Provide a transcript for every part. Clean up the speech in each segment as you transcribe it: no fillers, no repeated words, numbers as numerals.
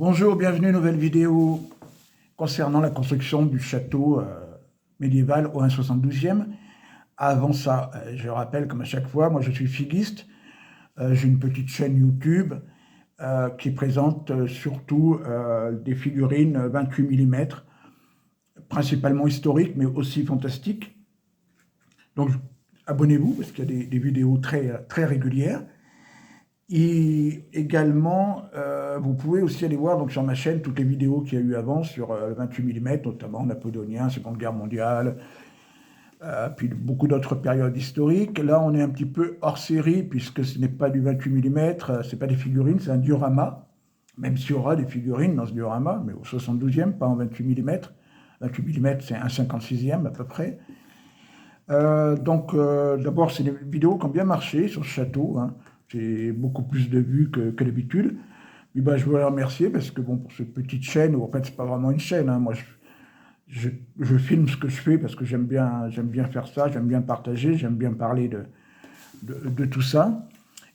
Bonjour, bienvenue, nouvelle vidéo concernant la construction du château médiéval au 1/72e. Avant ça, je rappelle comme à chaque fois, moi je suis figuiste, j'ai une petite chaîne YouTube qui présente surtout des figurines 28 mm, principalement historiques mais aussi fantastiques. Donc abonnez-vous parce qu'il y a des vidéos très régulières. Et également, vous pouvez aussi aller voir donc, sur ma chaîne toutes les vidéos qu'il y a eu avant sur le 28 mm, notamment napoléonien, Seconde Guerre mondiale, puis beaucoup d'autres périodes historiques. Là, on est un petit peu hors série, puisque ce n'est pas du 28 mm, ce n'est pas des figurines, c'est un diorama, même s'il y aura des figurines dans ce diorama, mais au 72e, pas en 28 mm. 28 mm, c'est un 56e à peu près. D'abord, c'est des vidéos qui ont bien marché sur ce château, hein. J'ai beaucoup plus de vues que d'habitude. Puis je voulais remercier parce que bon, pour cette petite chaîne, ou en fait c'est pas vraiment une chaîne, hein, moi je filme ce que je fais parce que j'aime bien faire ça, j'aime bien partager, j'aime bien parler de tout ça.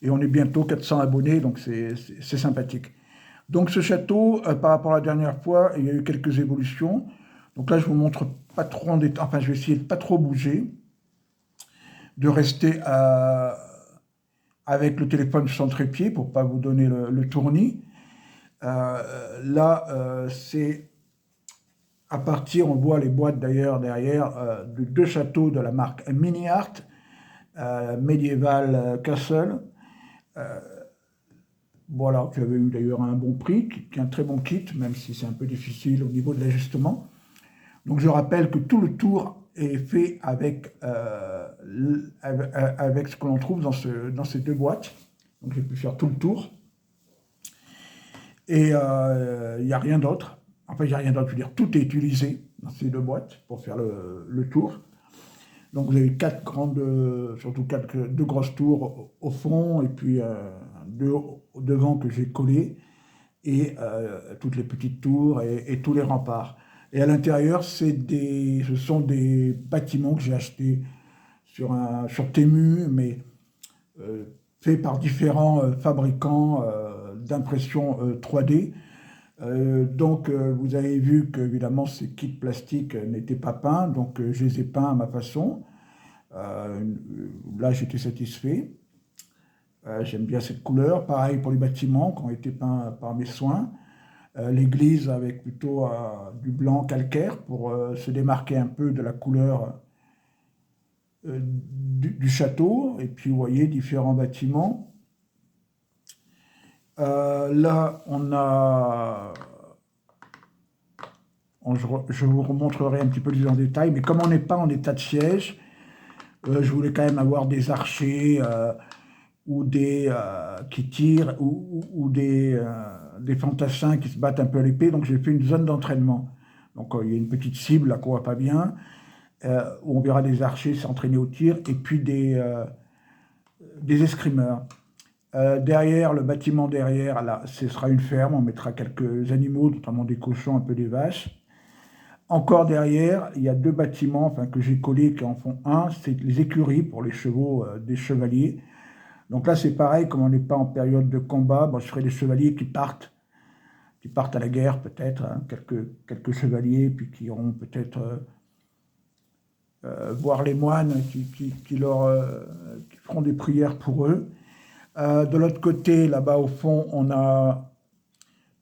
Et on est bientôt 400 abonnés, donc c'est sympathique. Donc ce château, par rapport à la dernière fois, il y a eu quelques évolutions. Donc là je vous montre pas trop en détail, enfin je vais essayer de pas trop bouger, de rester avec le téléphone sur son trépied pour ne pas vous donner le tournis. C'est à partir, on voit les boîtes d'ailleurs derrière, de deux châteaux de la marque Mini Art, Medieval Castle. Voilà, qui avait eu d'ailleurs un bon prix, qui est un très bon kit, même si c'est un peu difficile au niveau de l'ajustement. Donc je rappelle que tout le tour est fait avec ce que l'on trouve dans ces deux boîtes. Donc j'ai pu faire tout le tour. Et il n'y a rien d'autre. Enfin, il n'y a rien d'autre, je veux dire, tout est utilisé dans ces deux boîtes pour faire le tour. Donc vous avez deux grosses tours au fond, et puis deux devant que j'ai collées, et toutes les petites tours et tous les remparts. Et à l'intérieur, ce sont des bâtiments que j'ai achetés sur Temu, mais faits par différents fabricants d'impression 3D. Vous avez vu que évidemment ces kits plastiques n'étaient pas peints, donc je les ai peints à ma façon. Là, j'étais satisfait. J'aime bien cette couleur. Pareil pour les bâtiments qui ont été peints par mes soins. L'église avec plutôt du blanc calcaire pour se démarquer un peu de la couleur du château. Et puis vous voyez différents bâtiments. Là, je vous remontrerai un petit peu plus en détail, mais comme on n'est pas en état de siège, je voulais quand même avoir des archers ou qui tirent ou des fantassins qui se battent un peu à l'épée. Donc j'ai fait une zone d'entraînement. Donc il y a une petite cible là qu'on voit pas bien, où on verra des archers s'entraîner au tir, et puis des escrimeurs. Derrière, le bâtiment derrière, là, ce sera une ferme, on mettra quelques animaux, notamment des cochons, un peu des vaches. Encore derrière, il y a deux bâtiments que j'ai collés qui en font un, c'est les écuries pour les chevaux des chevaliers. Donc là, c'est pareil, comme on n'est pas en période de combat, je ferai des chevaliers qui partent à la guerre peut-être, hein, quelques chevaliers, puis qui iront peut-être voir les moines qui feront des prières pour eux. De l'autre côté, là-bas au fond, on a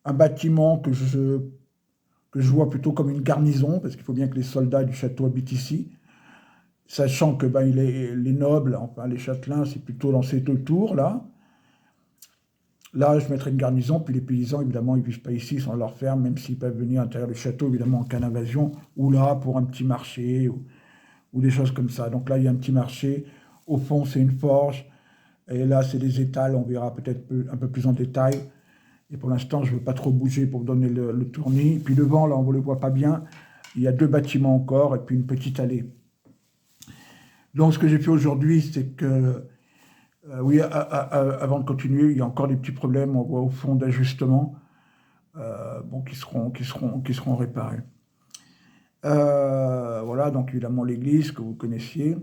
un bâtiment que je vois plutôt comme une garnison, parce qu'il faut bien que les soldats du château habitent ici, sachant que les nobles, enfin les châtelains, c'est plutôt dans ces deux tours là. Là, je mettrai une garnison, puis les paysans, évidemment, ils ne vivent pas ici, ils sont dans leur ferme, même s'ils peuvent venir à l'intérieur du château, évidemment, en cas d'invasion, ou là, pour un petit marché, ou des choses comme ça. Donc là, il y a un petit marché, au fond, c'est une forge, et là, c'est des étals, on verra peut-être un peu plus en détail. Et pour l'instant, je ne veux pas trop bouger pour vous donner le tournis. Puis devant, là, on ne le voit pas bien, il y a deux bâtiments encore, et puis une petite allée. Donc, ce que j'ai fait aujourd'hui, c'est que, oui, avant de continuer, il y a encore des petits problèmes, on voit au fond d'ajustement, qui seront réparés. Voilà, donc évidemment l'église que vous connaissiez.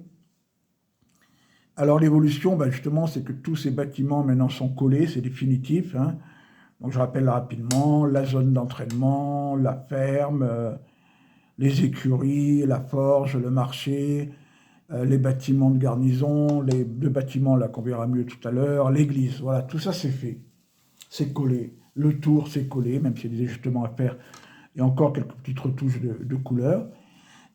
Alors l'évolution, justement, c'est que tous ces bâtiments maintenant sont collés, c'est définitif, hein. Donc je rappelle rapidement, la zone d'entraînement, la ferme, les écuries, la forge, le marché, les bâtiments de garnison, les deux bâtiments là qu'on verra mieux tout à l'heure, l'église, voilà, tout ça c'est fait, c'est collé. Le tour c'est collé, même s'il y a des ajustements à faire, et encore quelques petites retouches de couleurs.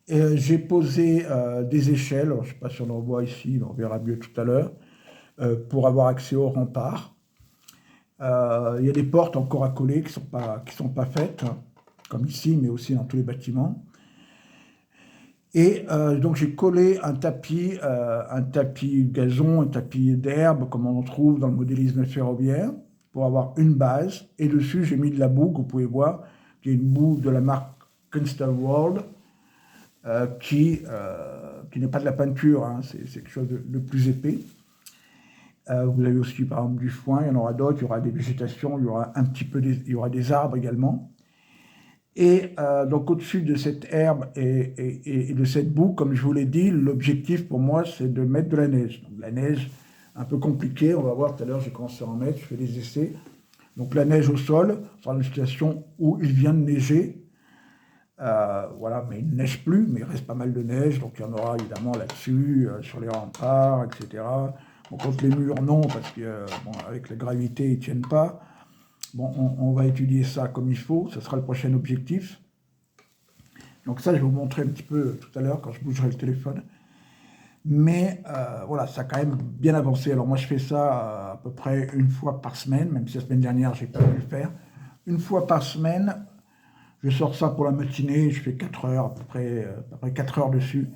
J'ai posé des échelles, alors, je ne sais pas si on en voit ici, mais on verra mieux tout à l'heure, pour avoir accès au rempart. Il y a des portes encore à coller qui sont pas faites, hein, comme ici, mais aussi dans tous les bâtiments. Et donc j'ai collé un tapis gazon, un tapis d'herbe, comme on en trouve dans le modélisme ferroviaire, pour avoir une base. Et dessus, j'ai mis de la boue, que vous pouvez voir, qui est une boue de la marque Kunstwerk, qui n'est pas de la peinture, hein, c'est quelque chose de plus épais. Vous avez aussi par exemple du foin, il y en aura d'autres, il y aura des végétations, il y aura il y aura des arbres également. Et donc au-dessus de cette herbe et de cette boue, comme je vous l'ai dit, l'objectif pour moi c'est de mettre de la neige. Donc la neige, un peu compliquée, on va voir tout à l'heure, j'ai commencé à en mettre, je fais des essais. Donc la neige au sol, dans une situation où il vient de neiger, voilà, mais il ne neige plus, mais il reste pas mal de neige, donc il y en aura évidemment là-dessus, sur les remparts, etc. Bon, contre les murs, non, parce que bon, avec la gravité, ils ne tiennent pas. Bon, on va étudier ça comme il faut, ce sera le prochain objectif. Donc ça, je vais vous montrer un petit peu tout à l'heure quand je bougerai le téléphone. Mais voilà, ça a quand même bien avancé. Alors moi, je fais ça à peu près une fois par semaine, même si la semaine dernière, j'ai pas pu le faire. Une fois par semaine, je sors ça pour la matinée, je fais 4 heures, à peu près 4 heures dessus,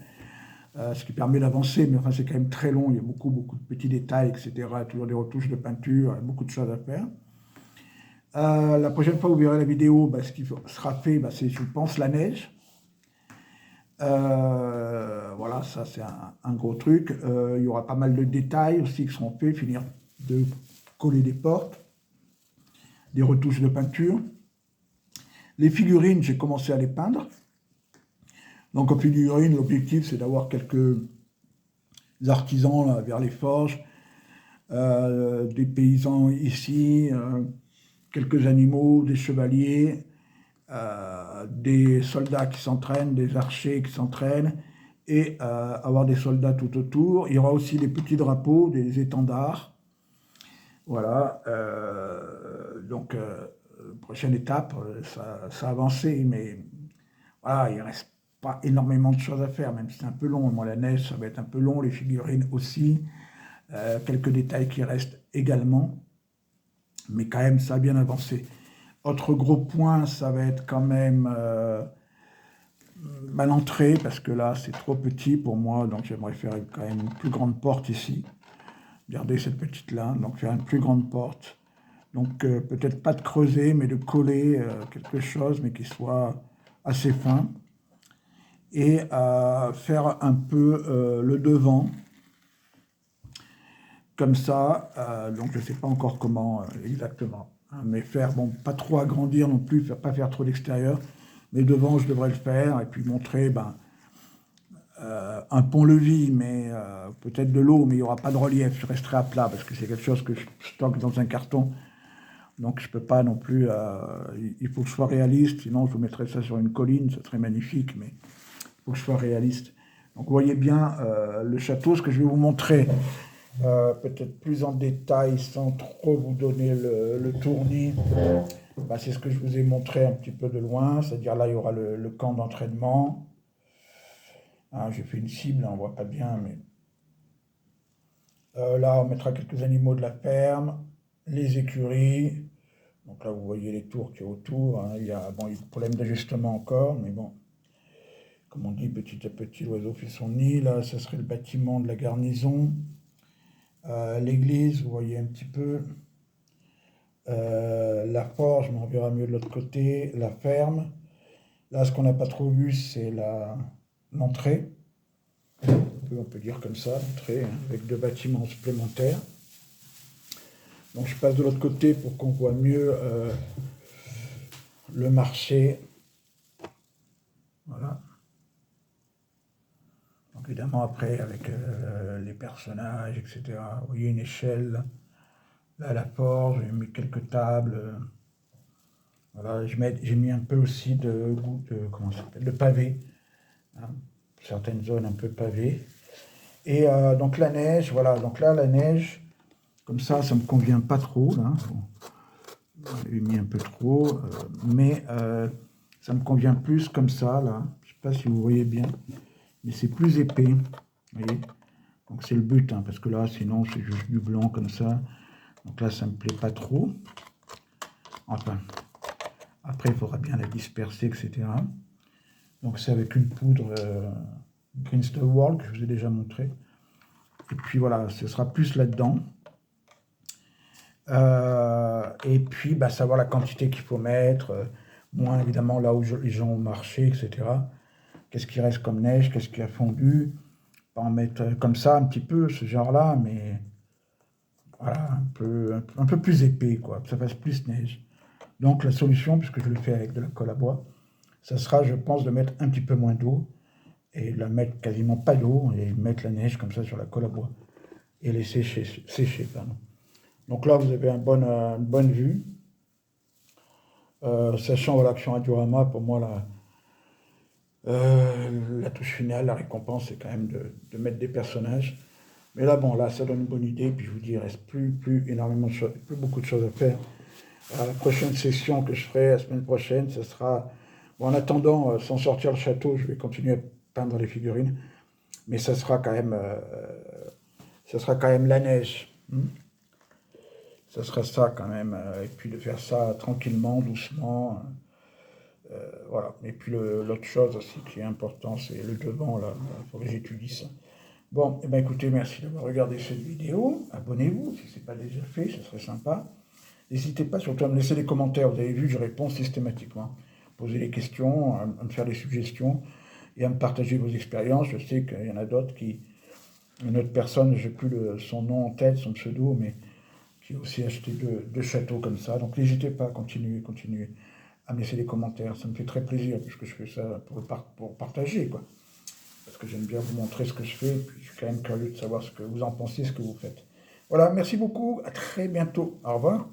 ce qui permet d'avancer, mais enfin c'est quand même très long, il y a beaucoup de petits détails, etc. Toujours des retouches de peinture, beaucoup de choses à faire. La prochaine fois, vous verrez la vidéo, ce qui sera fait, c'est, je pense, la neige. Voilà, ça c'est un gros truc. Il y aura pas mal de détails aussi qui seront faits, finir de coller des portes, des retouches de peinture. Les figurines, j'ai commencé à les peindre. Donc en figurines, l'objectif c'est d'avoir quelques artisans là, vers les forges, des paysans ici, quelques animaux, des chevaliers, des soldats qui s'entraînent, des archers qui s'entraînent, et avoir des soldats tout autour. Il y aura aussi des petits drapeaux, des étendards. Voilà. Donc, prochaine étape, ça a avancé, mais voilà, il reste pas énormément de choses à faire, même si c'est un peu long. Moi, la neige, ça va être un peu long, les figurines aussi. Quelques détails qui restent également, mais quand même, ça a bien avancé. Autre gros point, ça va être quand même l'entrée, parce que là, c'est trop petit pour moi, donc j'aimerais faire quand même une plus grande porte ici. Regardez cette petite-là, donc faire une plus grande porte. Donc peut-être pas de creuser, mais de coller quelque chose, mais qui soit assez fin. Et faire un peu le devant, comme ça, donc je ne sais pas encore comment exactement, hein, mais faire, bon, pas trop agrandir non plus, pas faire trop d'extérieur, mais devant je devrais le faire, et puis montrer un pont-levis, mais peut-être de l'eau, mais il n'y aura pas de relief, je resterai à plat, parce que c'est quelque chose que je stocke dans un carton, donc je ne peux pas non plus, il faut que je sois réaliste, sinon je vous mettrais ça sur une colline, ce serait magnifique, mais il faut que je sois réaliste. Donc vous voyez bien le château, ce que je vais vous montrer, peut-être plus en détail sans trop vous donner le tournis. C'est ce que je vous ai montré un petit peu de loin, c'est-à-dire là il y aura le camp d'entraînement. J'ai fait une cible, on ne voit pas bien, mais là on mettra quelques animaux de la ferme, les écuries. Donc là vous voyez les tours qu'il y a autour, hein. Il y a des problèmes d'ajustement encore, mais bon, comme on dit, petit à petit l'oiseau fait son nid. Là ce serait le bâtiment de la garnison. L'église, vous voyez un petit peu. La forge, mais on verra mieux de l'autre côté. La ferme. Là, ce qu'on n'a pas trop vu, c'est l'entrée. On peut dire comme ça, l'entrée, hein, avec deux bâtiments supplémentaires. Donc je passe de l'autre côté pour qu'on voit mieux le marché. Voilà. Donc évidemment, après, avec les personnages, etc. Vous voyez une échelle. Là, la forge, j'ai mis quelques tables. Voilà, j'ai mis un peu aussi de goût de, comment ça s'appelle, de pavé, hein, certaines zones un peu pavées. Et donc la neige, voilà, donc là la neige, comme ça me convient pas trop, là. Bon, j'ai mis un peu trop, mais ça me convient plus comme ça, là. Je sais pas si vous voyez bien, mais c'est plus épais, vous voyez. Donc c'est le but, hein, parce que là, sinon, c'est juste du blanc comme ça. Donc là, ça me plaît pas trop. Enfin, après, il faudra bien la disperser, etc. Donc c'est avec une poudre Greenstone World que je vous ai déjà montré. Et puis voilà, ce sera plus là-dedans. Et puis, bah, savoir la quantité qu'il faut mettre, moins évidemment là où les gens ont marché, etc. Qu'est-ce qui reste comme neige, qu'est-ce qui a fondu. Pas en mettre comme ça un petit peu, ce genre-là, mais voilà, un peu plus épais, quoi, ça fasse plus neige. Donc la solution, puisque je le fais avec de la colle à bois, ça sera, je pense, de mettre un petit peu moins d'eau, et de la mettre quasiment pas d'eau, et mettre la neige comme ça sur la colle à bois, et les sécher, pardon. Donc là, vous avez une bonne vue. Sachant voilà, que sur un diorama, pour moi, la touche finale, la récompense, c'est quand même de mettre des personnages. Mais là, bon, là, ça donne une bonne idée. Puis je vous dis, il reste plus énormément de choses, plus beaucoup de choses à faire. La prochaine session que je ferai la semaine prochaine, ce sera... Bon, en attendant, sans sortir le château, je vais continuer à peindre les figurines. Mais ça sera quand même la neige. Ça sera ça quand même. Et puis de faire ça tranquillement, doucement. Voilà. Et puis l'autre chose aussi qui est important, c'est le devant, là. Il faut que j'étudie ça. Bon, eh ben écoutez, merci d'avoir regardé cette vidéo. Abonnez-vous si ce n'est pas déjà fait, ce serait sympa. N'hésitez pas surtout à me laisser des commentaires. Vous avez vu, je réponds systématiquement. Posez des questions, à me faire des suggestions et à me partager vos expériences. Je sais qu'il y en a d'autres qui... Une autre personne, je n'ai plus son nom en tête, son pseudo, mais qui a aussi acheté deux châteaux comme ça. Donc n'hésitez pas à continuer à me laisser des commentaires. Ça me fait très plaisir, puisque je fais ça pour partager, quoi. Parce que j'aime bien vous montrer ce que je fais, et puis je suis quand même curieux de savoir ce que vous en pensez, ce que vous faites. Voilà, merci beaucoup, à très bientôt. Au revoir.